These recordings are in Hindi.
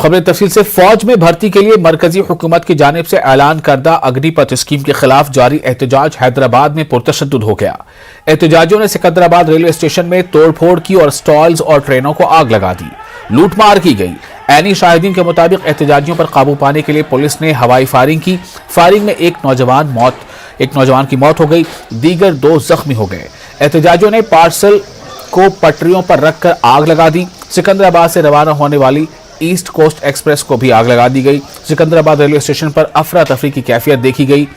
खबरें तफसील से। फौज में भर्ती के लिए मरकजी हुकूमत की जानिब से ऐलान करदा अग्निपथ स्कीम के खिलाफ जारी एहतजाज हैदराबाद में पुरतशद्दुद हो गया। एहतजाजियों ने सिकंदराबाद रेलवे स्टेशन में तोड़फोड़ की और स्टॉल्स और ट्रेनों को आग लगा दी। लूटमार की गई। ऐनी शाहिदीन के मुताबिक एहतजाजियों पर काबू पाने के लिए पुलिस ने हवाई फायरिंग की। फायरिंग में एक नौजवान की मौत हो गई, दीगर 2 जख्मी हो गए। एहतजाजियों ने पार्सल को पटरियों पर रखकर आग लगा दी। सिकंदराबाद से रवाना होने वाली ईस्ट कोस्ट एक्सप्रेस को भी आग लगा दी गई। सिकंदराबाद रेलवे स्टेशन पर अफरा तफरी की कैफियत देखी गई।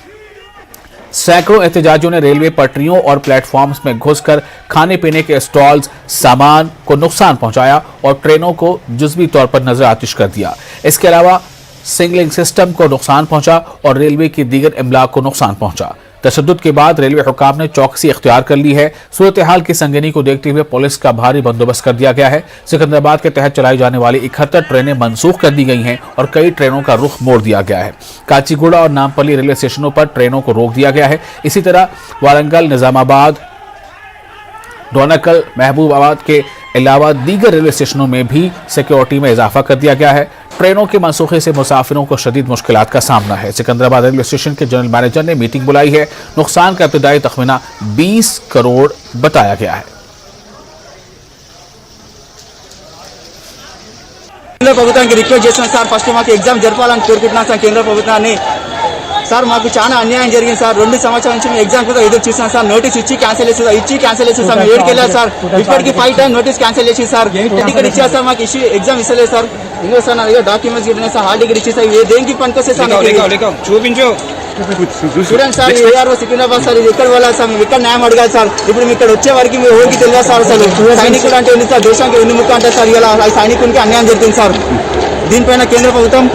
सैकड़ों एहतजाजियों ने रेलवे पटरियों और प्लेटफॉर्म्स में घुसकर खाने पीने के स्टॉल्स, सामान को नुकसान पहुंचाया और ट्रेनों को जुज़वी तौर पर नजर आतिश कर दिया। इसके अलावा सिग्नलिंग सिस्टम को नुकसान पहुंचा और रेलवे की दीगर इमलाक को नुकसान पहुंचा। तशद्दुद के बाद रेलवे हुकाम ने चौकसी इख्तियार कर ली है। सूरत हाल की संगीनी को देखते हुए पुलिस का भारी बंदोबस्त कर दिया गया है। सिकंदराबाद के तहत चलाई जाने वाली 71 ट्रेनें मनसूख कर दी गई हैं और कई ट्रेनों का रुख मोड़ दिया गया है। काचीगुड़ा और नामपल्ली रेलवे स्टेशनों पर ट्रेनों को रोक दिया गया है। इसी तरह वारंगल, निजामाबाद, डोनाकल, महबूबाबाद के अलावा दीगर रेलवे स्टेशनों में भी सिक्योरिटी में इजाफा कर दिया गया है। ट्रेनों के मनसूखे से मुसाफिरों को शदीद मुश्किलात का सामना है। सिकंदराबाद रेलवे स्टेशन के जनरल मैनेजर ने मीटिंग बुलाई है। नुकसान का इब्तदाई तखमीना 20 करोड़ बताया गया है। కేంద్ర ప్రభుత్వానికి రిక్వెస్ట్ చేస్తున్నాం సార్, ఫస్ట్ మాకు ఎగ్జామ్ జరపాలని కోరుకుంటున్నాం సార్ కేంద్ర ప్రభుత్వాన్ని। సార్ మాకు చాలా అన్యాయం జరిగింది సార్, 2 సంవత్సరాల నుంచి మేము ఎగ్జామ్ కోసం ఎదురు చూస్తున్నాం సార్। నోటీస్ ఇచ్చి క్యాన్సిల్ చేసి సార్ మేము ఏడికి వెళ్ళారు సార్, ఇప్పటికి 5 టైం నోటీస్ క్యాన్సిల్ చేసి సార్, టికెట్ ఇచ్చారు సార్, మాకు ఎగ్జామ్ ఇస్తలేదు సార్। ఇంకో సార్ నా దగ్గర డాక్యుమెంట్స్ గిట్టినాయి సార్, హాల్ టికెట్ ఇచ్చి సార్, ఏ దేనికి పనికొస్తే సార్ చూపించు చూడండి సార్। ఏఆర్ఓ సికింద్రాబాద్ సార్, ఇది ఎక్కడ వెళ్ళాలి సార్, మేము ఇక్కడ న్యాయం అడగాలి సార్। ఇప్పుడు ఇక్కడ వచ్చే వరకు మేము ఊరికి తెలియదు సార్, అసలు సైనికుడు అంటే ఏంటి సార్, దేశానికి వెన్నుముక్క అంటే సార్, ఇలా సైనికునికి అన్యాయం జరుగుతుంది సార్। దీనిపైన కేంద్ర ప్రభుత్వం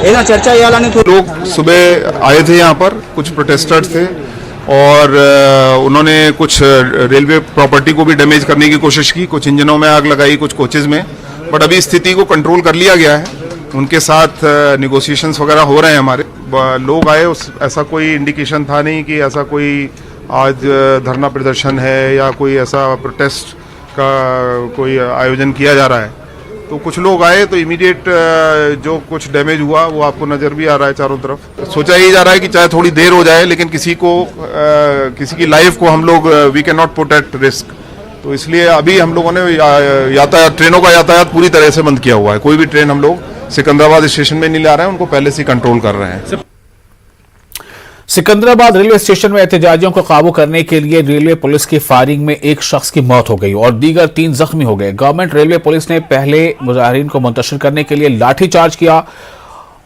ఏదైనా చర్చ చేయాలని। लोग सुबह आए थे यहाँ पर, कुछ प्रोटेस्टर्स थे और उन्होंने कुछ रेलवे प्रॉपर्टी को भी डैमेज करने की कोशिश की। कुछ इंजनों में आग लगाई, कुछ कोचेज में, बट अभी स्थिति को कंट्रोल कर लिया गया है। उनके साथ निगोशिएशंस वगैरह हो रहे हैं हमारे। लोग आए, ऐसा कोई इंडिकेशन था नहीं कि ऐसा कोई आज धरना प्रदर्शन है या कोई ऐसा प्रोटेस्ट का कोई आयोजन किया जा रहा है। तो कुछ लोग आए तो इमीडिएट जो कुछ डैमेज हुआ वो आपको नज़र भी आ रहा है चारों तरफ। सोचा ही जा रहा है कि चाहे थोड़ी देर हो जाए, लेकिन किसी की लाइफ को हम लोग we can not put at risk. तो इसलिए अभी हम लोगों ने यातायात, ट्रेनों का यातायात पूरी तरह से बंद किया हुआ है। कोई भी ट्रेन हम लोग सिकंदराबाद स्टेशन में नहीं ला रहे हैं, उनको पहले से कंट्रोल कर रहे हैं। सिकंदराबाद रेलवे स्टेशन में एहतजाजियों को काबू करने के लिए रेलवे पुलिस की फायरिंग में एक शख्स की मौत हो गई और दीगर 3 जख्मी हो गए। गवर्नमेंट रेलवे पुलिस ने पहले मुजाहिरीन को मुंतशिर करने के लिए लाठीचार्ज किया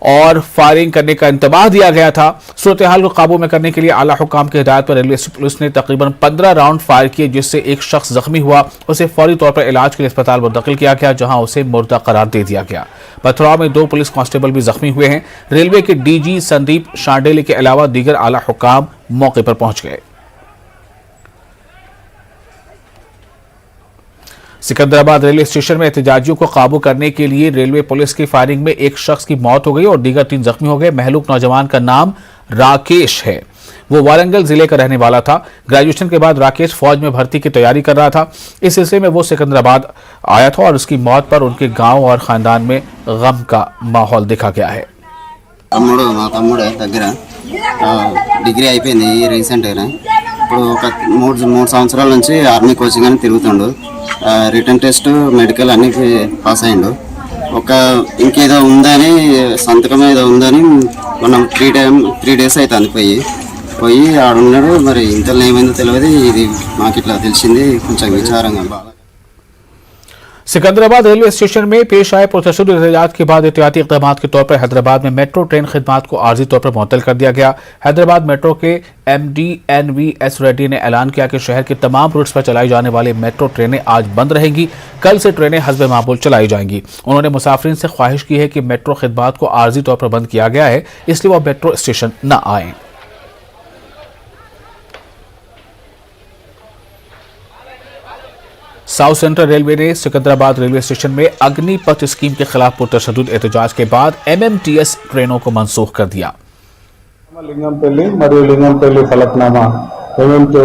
और फायरिंग करने का इंतबाह दिया गया था। सूरत हाल को काबू में करने के लिए आला हुकाम की हिदायत पर रेलवे पुलिस ने तकरीबन 15 राउंड फायर किए, जिससे एक शख्स जख्मी हुआ। उसे फौरी तौर पर इलाज के लिए अस्पताल मुंतकिल किया गया, जहां उसे मुर्दा करार दे दिया गया। पथराव में 2 पुलिस कांस्टेबल भी जख्मी हुए हैं। रेलवे के डीजी संदीप शांडेले के अलावा दीगर आला हुकाम मौके पर पहुंच गए। सिकंदराबाद रेलवे स्टेशन में एहतजाजियों को काबू करने के लिए रेलवे पुलिस की फायरिंग में एक शख्स की मौत हो गई और दीगर 3 जख्मी हो गए। महलूक नौजवान का नाम राकेश है। वो वारंगल जिले का रहने वाला था। ग्रेजुएशन के बाद राकेश फौज में भर्ती की तैयारी कर रहा था। इस सिलसिले में वो सिकंदराबाद आया था और उसकी मौत पर उनके गांव और खानदान में गम का माहौल देखा गया है। డిగ్రీ అయిపోయింది రీసెంట్గా। ఇప్పుడు ఒక 3 సంవత్సరాల నుంచి ఆర్మీ కోచింగ్ అని తిరుగుతుండు। రిటర్న్ టెస్ట్, మెడికల్ అన్ని పాస్ అయ్యిండు। ఒక ఇంకేదో ఉందని, సంతకం ఏదో ఉందని మనం 3 డేస్ అవుతుంది పోయి ఆడున్నాడు। మరి ఇంతలో ఏమైందో తెలియదు, ఇది మాకు ఇట్లా తెలిసింది, కొంచెం విచారంగా బాగా। सिकंदराबाद रेलवे स्टेशन में पेश आए पुरतशद्दुद एहतजाज के बाद एहतियाती इक़दाम के तौर पर हैदराबाद में मेट्रो ट्रेन खिदमात को आर्जी तौर पर मुअत्तल कर दिया गया। हैदराबाद मेट्रो के MD NVS रेड्डी ने ऐलान किया कि शहर के तमाम रूट्स पर चलाई जाने वाली मेट्रो ट्रेनें आज बंद रहेंगी। कल से ट्रेनें हस्बे मामूल चलाई जाएंगी। उन्होंने मुसाफिरीन से ख्वाहिश की है कि मेट्रो खिदमात को आर्जी तौर पर बंद किया गया है, इसलिए वह मेट्रो स्टेशन न आए। साउथ सेंट्रल रेलवे ने सिकंदराबाद रेलवे स्टेशन में अग्निपथ स्कीम के खिलाफ पुरतशद्दुद एहतजाज के बाद MMTS ट्रेनों को मनसूख कर दिया। లింగంపల్లి మరియు లింగంపల్లి ఫలక్నామా పేమెంట్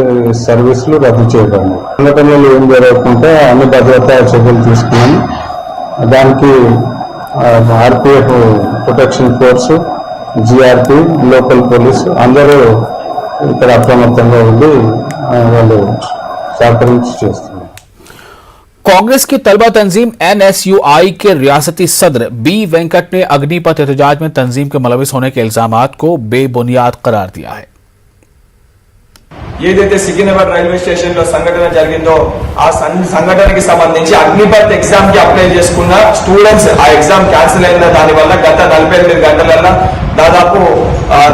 సర్వీసులు రద్దు చేయబడింది। సంఘటనలు ఏం జరగకుండా అన్ని భద్రతా చర్యలు తీసుకున్నాం। దానికి RPF protection force, GRP, local police అందరూ ఇక్కడ అప్రమత్తంగా ఉండి వాళ్ళు సహకరించి చేస్తున్నారు. कांग्रेस की तलबा तंजीम NSUI के रियासती सदर बी वेंकट ने अग्निपथ एहतजाज में तंजीम के मुलविस होने के इल्जामात को बेबुनियाद करार दिया है. ఏదైతే సికింద్రాబాద్ రైల్వే స్టేషన్ లో సంఘటన జరిగిందో ఆ సంఘటనకి సంబంధించి అగ్నిపత్ ఎగ్జామ్ కి అప్లై చేసుకున్న స్టూడెంట్స్ ఆ ఎగ్జామ్ క్యాన్సిల్ అయిన దాని వల్ల గత 48 గంటలలో దాదాపు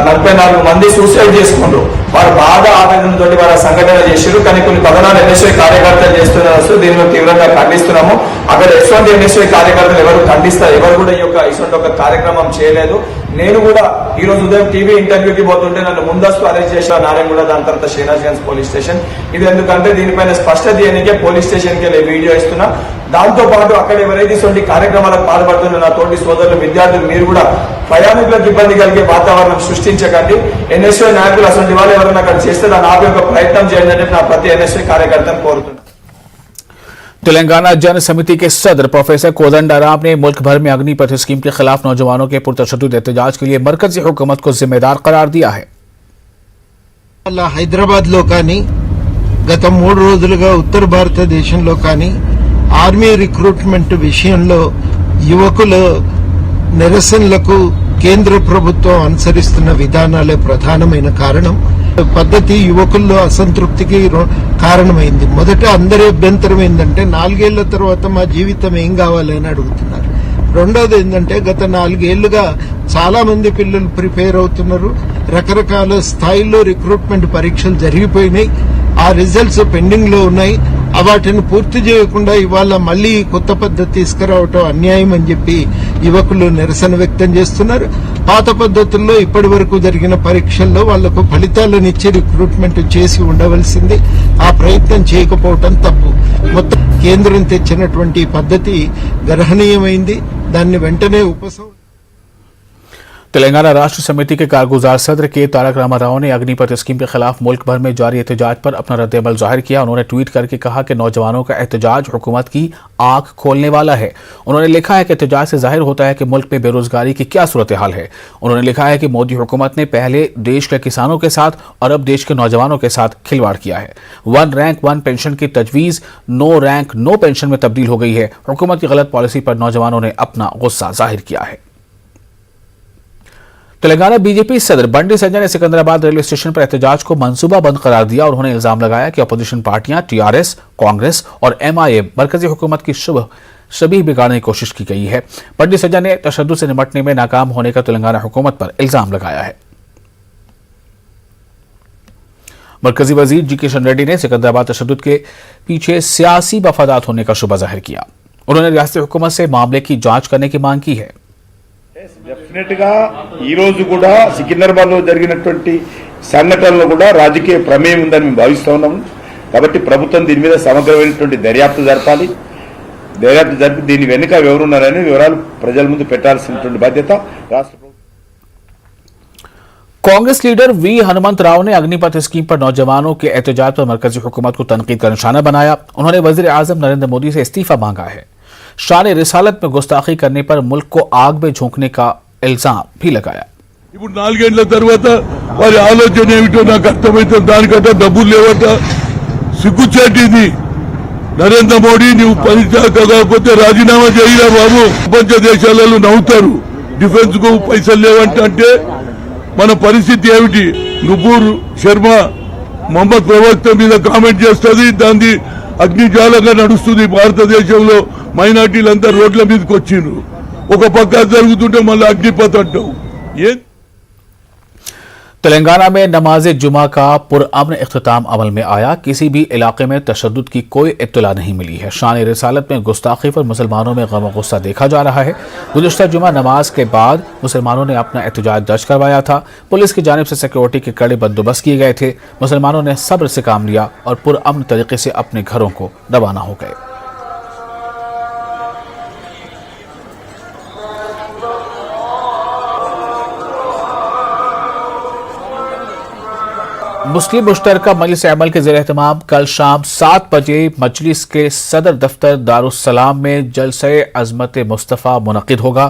44 మంది సూసైడ్ చేసుకుంటారు. వారు బాగా ఆవేదనతో వారు సంఘటన చేశారు. కానీ కొన్ని కథనాలు NSY కార్యకర్తలు చేస్తున్నారు. దీనిని తీవ్రంగా ఖండిస్తున్నాము. అక్కడ ఎటువంటి NSY కార్యకర్తలు ఎవరు కూడా ఈ యొక్క ఇటువంటి ఒక కార్యక్రమం చేయలేదు. నేను కూడా ఈ రోజు ఉదయం టీవీ ఇంటర్వ్యూకి పోతుంటే నన్ను ముందస్తు అరెస్ట్ చేశారు నారాయణగూడ, దాని తర్వాత శ్రీనాథ్గంజ్ పోలీస్ స్టేషన్. ఇది ఎందుకంటే దీనిపైన స్పష్టత ఇవ్వడానికే పోలీస్ స్టేషన్కి వెళ్ళి వీడియో ఇస్తున్నా. దాంతో పాటు అక్కడ ఎవరైతే ఇటువంటి కార్యక్రమాలకు పాల్పడుతున్న నా తోటి సోదరులు విద్యార్థులు మీరు కూడా ప్రయాణికులకు ఇబ్బంది కలిగే వాతావరణం సృష్టించకండి. NSY నాయకులు అటువంటి వాళ్ళు ఎవరైనా అక్కడ చేస్తే దాన్ని ఆపే ఒక ప్రయత్నం చేయండి అంటే నా ప్రతి NSY కార్యకర్తను కోరుతున్నాను. तेलंगाना जन समिति के सदर प्रोफेसर कोदंडाराम ने मुल्क भर में अग्निपथ स्कीम के खिलाफ नौजवानों के पुरतशद्दुद एहतजाज के लिए मरकजी हुकूमत को जिम्मेदार करार दिया है. హైదరాబాద్ లో కానీ గత 3 రోజులుగా ఉత్తర భారతదేశంలో కానీ ఆర్మీ రిక్రూట్మెంట్ విషయంలో యువకుల నిరసనలకు కేంద్ర ప్రభుత్వం అనుసరిస్తున్న విధానాలే ప్రధానమైన కారణం. పద్ధతి యువకుల్లో అసంతృప్తికి కారణమైంది. మొదట అందరి అభ్యంతరం ఏంటంటే 4 ఏళ్ల తర్వాత మా జీవితం ఏం కావాలి అని అడుగుతున్నారు. రెండోది ఏంటంటే గత 4 ఏళ్లుగా చాలా మంది పిల్లలు ప్రిపేర్ అవుతున్నారు. రకరకాల స్థాయిల్లో రిక్రూట్మెంట్ పరీక్షలు జరిగిపోయినాయి. ఆ రిజల్ట్స్ పెండింగ్ లో ఉన్నాయి. వాటిని పూర్తి చేయకుండా ఇవాళ మళ్లీ కొత్త పద్ధతి తీసుకురావటం అన్యాయం అని చెప్పి యువకులు నిరసన వ్యక్తం చేస్తున్నారు. పాత పద్ధతుల్లో ఇప్పటి వరకు జరిగిన పరీక్షల్లో వాళ్లకు ఫలితాలను ఇచ్చి రిక్రూట్మెంట్ చేసి ఉండవలసింది. ఆ ప్రయత్నం చేయకపోవటం తప్పు. మొత్తం కేంద్రం తెచ్చినటువంటి పద్ధతి గర్హనీయమైంది. దాన్ని వెంటనే तेलंगाना राष्ट्र समिति के कारगुजार सदर के तारक रामाराव ने अग्निपथ स्कीम के खिलाफ मुल्क भर में जारी एहतजाज पर अपना रद्देअमल जाहिर किया. उन्होंने ट्वीट करके कहा कि नौजवानों का एहतजाज हुकूमत की आंख खोलने वाला है. उन्होंने लिखा है कि एहतजाज से जाहिर होता है कि मुल्क में बेरोजगारी की क्या सूरत हाल है. उन्होंने लिखा है कि मोदी हुकूमत ने पहले देश के किसानों के साथ और अब देश के नौजवानों के साथ खिलवाड़ किया है. 1 रैंक 1 पेंशन की तजवीज 9 रैंक 9 पेंशन में तब्दील हो गई है. हुकूमत की गलत पॉलिसी पर नौजवानों ने अपना गुस्सा जाहिर किया है. तेलंगाना बीजेपी सदर बंडी संजय ने सिकंदराबाद रेलवे स्टेशन पर एहतजाज को मंसूबाबंद करार दिया और उन्होंने इल्जाम लगाया कि अपोजिशन पार्टियां TRS, कांग्रेस और MIM मरकजी हुकूमत की शबीह बिगाड़ने की कोशिश की गई है. बंडी संजय ने तशद्दुद से निपटने में नाकाम होने का तेलंगाना हुकूमत पर इल्जाम लगाया है. मरकजी वजीर जी किशन रेड्डी ने सिकंदराबाद तशद्दुद के पीछे सियासी मफादात होने का शुबा जाहिर किया. उन्होंने रियासती हुकूमत से मामले की जांच करने की मांग की है. డెఫినెట్ గా ఈ రోజు కూడా సికింద్రాబాద్ లో జరిగినటువంటి సంఘటనలో కూడా రాజకీయ ప్రమేయం ఉందని మేము భావిస్తా ఉన్నాము. కాబట్టి ప్రభుత్వం దీని మీద సమగ్రమైనటువంటి దర్యాప్తు జరిపి దీని వెనుక ఎవరున్నారని వివరాలు ప్రజల ముందు పెట్టాల్సినటువంటి బాధ్యత రాష్ట్ర ప్రభుత్వం. कांग्रेस लीडर वी हनुमंत राव ने अग्निपथ स्कीम पर नौजवानों के एहतजाज पर मरकजी हुकूमत को तनकीद का निशाना बनाया. उन्होंने वजीर आजम नरेंद्र मोदी से इस्तीफा मांगा है. शान रिसालत में गुस्ताखी करने पर मुल्क को आग में झोंकने का इल्जाम भी लगाया. ఇప్పుడు 4 ఏళ్ల తర్వాత వారి ఆలోచన ఏమిటో నాకు అర్థమైతే దానికంటే డబ్బులు లేవట. సిగ్గుచేటిది. నరేంద్ర మోడీ నువ్వు పనిచేయక కాకపోతే రాజీనామా చేయరా బాబు. ప్రపంచ దేశాలలో నవ్వుతారు. డిఫెన్స్ కు పైసలు లేవంటే మన పరిస్థితి ఏమిటి? నుపూర్ శర్మ మొహమ్మద్ ప్రవక్త మీద కామెంట్ చేస్తుంది. దాన్ని అగ్నిజ్వాలంగా నడుస్తుంది. భారతదేశంలో మైనార్టీలంతా రోడ్ల మీదకి వచ్చిండ్రు. ఒక పక్క జరుగుతుంటే మళ్ళీ అగ్నిపథ్ అంటావు. तेलंगाना में नमाज जुमा का पुरअमन इख्तिताम अमल में आया. किसी भी इलाके में तशद्दुद की कोई इत्तला नहीं मिली है. शान रिसालत में गुस्ताखी पर मुसलमानों में गम गुस्सा देखा जा रहा है. गुज़िश्ता जुमा नमाज के बाद मुसलमानों ने अपना एहतजाज दर्ज करवाया था. पुलिस की जानिब से सिक्योरिटी के कड़े बंदोबस्त किए गए थे. मुसलमानों ने सब्र से काम लिया और पुरअमन तरीके से अपने घरों को रवाना हो गए. मुस्लिम मुश्तरका मजलिस अमल के ज़ेर एहतमाम कल शाम 7 बजे मजलिस के सदर दफ्तर दारुस्सलाम में जलसे अज़मत मुस्तफ़ा मुनक़िद होगा।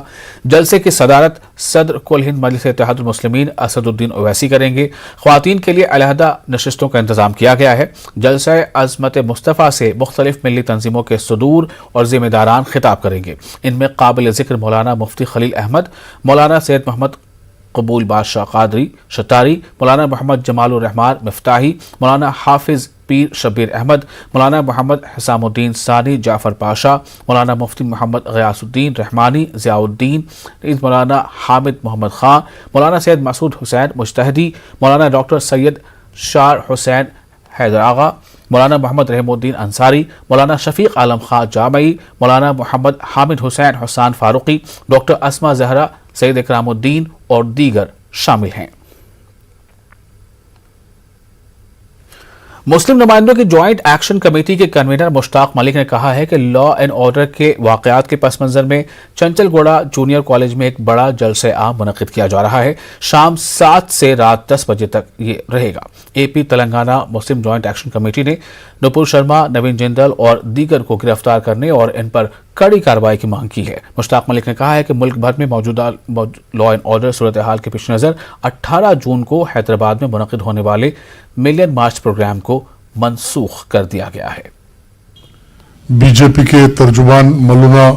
जलसे की सदारत सदर कुल हिंद मजलिस इत्तेहादुल मुस्लिमीन असदुद्दीन ओवैसी करेंगे। ख्वातीन के लिए अलहदा नशिस्तों का इंतज़ाम किया गया है। जलसे अज़मत मुस्तफ़ा से मुख्तलिफ मिली तंजीमों के सदूर और ज़िम्मेदारान खिताब करेंगे। इनमें काबिल ज़िक्र मौलाना मुफ्ती खलील अहमद, मौलाना सैयद मोहम्मद कबूल बादशाह कादरी शतारी, मौलाना मोहम्मद जमालुर रहमान मिफ्ताही, मौलाना हाफिज पीर शबीर अहमद, मौलाना मोहम्मद हिसामुद्दीन सानी जाफर पाशा, मौलाना मुफ्ती मोहम्मद गयासुद्दीन रहमानी ज़ियाउद्दीन, मौलाना हामिद मोहम्मद खां, मौलाना सैयद मसूद हुसैन मुजतहदी, मौलाना डॉक्टर सैयद शार हुसैन हैदर आगा, मौलाना मोहम्मद रहमुद्दीन अंसारी, मौलाना शफीक आलम खां जामई, मौलाना मोहम्मद हामिद हुसैन हुसैन फारूकी, डॉक्टर अस्मा जहरा, सैयद इकरामुद्दीन और दीगर शामिल हैं। मुस्लिम नुमाइंदों की ज्वाइंट एक्शन कमेटी के कन्वीनर मुश्ताक मलिक ने कहा है कि लॉ एंड ऑर्डर के वाकयात के पस मंजर में चंचलगौड़ा जूनियर कॉलेज में एक बड़ा जलसे आम मुनक़िद किया जा रहा है। शाम 7 से रात 10 बजे तक ये रहेगा। AP तेलंगाना मुस्लिम ज्वाइंट एक्शन कमेटी ने नुपुर शर्मा, नवीन जिंदल और दीगर को गिरफ्तार करने और इन पर कड़ी कार्रवाई की मांग की है। मुश्ताक मलिक ने कहा है कि मुल्क भर में मौजूदा लॉ एंड ऑर्डर सूरत हाल के पेश नज़र 18 जून को हैदराबाद में मुनक़िद होने वाले मिलियन मार्च प्रोग्राम को मनसूख कर दिया गया है। बीजेपी के तर्जुमान मौलाना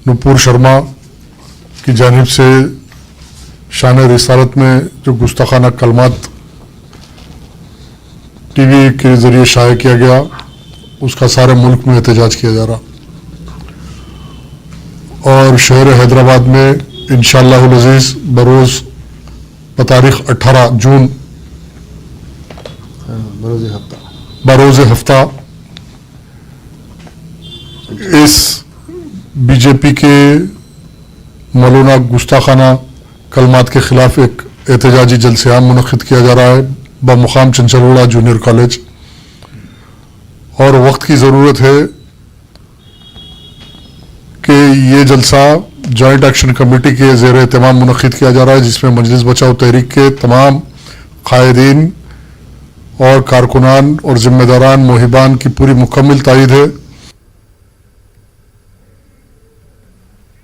नुपुर शर्मा की जानिब से शान रिसालत में जो गुस्ताखाना कलमात टीवी के जरिए शाया किया गया, उसका सारे मुल्क में एहतजाज किया जा रहा और शहर हैदराबाद में इंशाअल्लाहुल अज़ीज़ बरोज़ तारीख 18 जून बरोज़ हफ्ता इस बीजेपी के मौलाना गुस्ताखाना कलमात के खिलाफ एक एहतजाजी जलसे आम मुनक़िद किया जा रहा है बमुकाम चंचलगौड़ा जूनियर कॉलेज। और वक्त की ज़रूरत है कि ये जलसा जॉइंट एक्शन कमेटी के ज़ेर एहतमाम मुनक़िद किया जा रहा है, जिसमें मजलिस बचाओ तहरीक के तमाम कायदीन और कारकुनान और ज़िम्मेदारान मोहिबान की पूरी मुकम्मल तायीद है।